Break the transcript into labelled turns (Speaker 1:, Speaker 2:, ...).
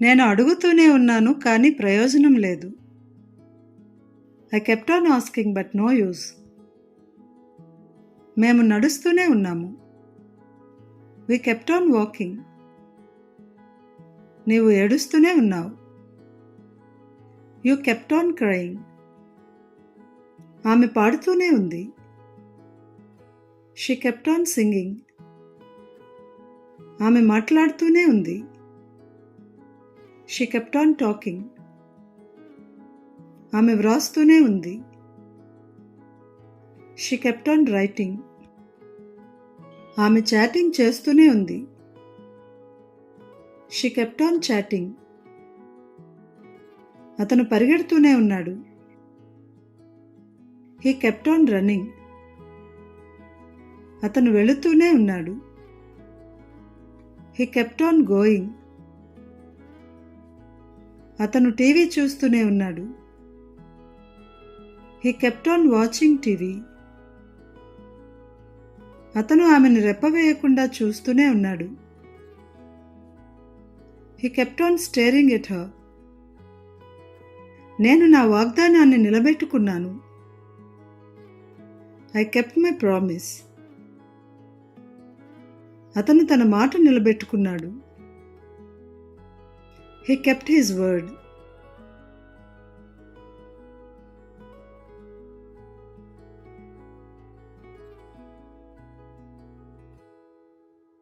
Speaker 1: నేను అడుగుతూనే ఉన్నాను కానీ ప్రయోజనం లేదు. I kept on asking but no use. మేము నడుస్తూనే ఉన్నాము. We kept on walking. నీవు ఏడుస్తూనే ఉన్నావు. You kept on crying. ఆమె పాడుతూనే ఉంది. She kept on singing. ఆమె మాట్లాడుతూనే ఉంది. She kept on talking. ఆమె వ్రాస్తూనే ఉంది. She kept on writing. ఆమె చాటింగ్ చేస్తూనే ఉంది. She kept on chatting. అతను పరిగెడుతూనే ఉన్నాడు. He kept on running. అతను వెళుతూనే ఉన్నాడు. He kept on going. అతను టీవీ చూస్తూనే ఉన్నాడు. He kept on watching TV. అతను ఆమెను రెప్పవేయకుండా చూస్తూనే ఉన్నాడు. He kept on staring at her. నేను నా వాగ్దానాన్ని నిలబెట్టుకున్నాను. I kept my promise. అతను తన మాట నిలబెట్టుకున్నాడు. He kept his word.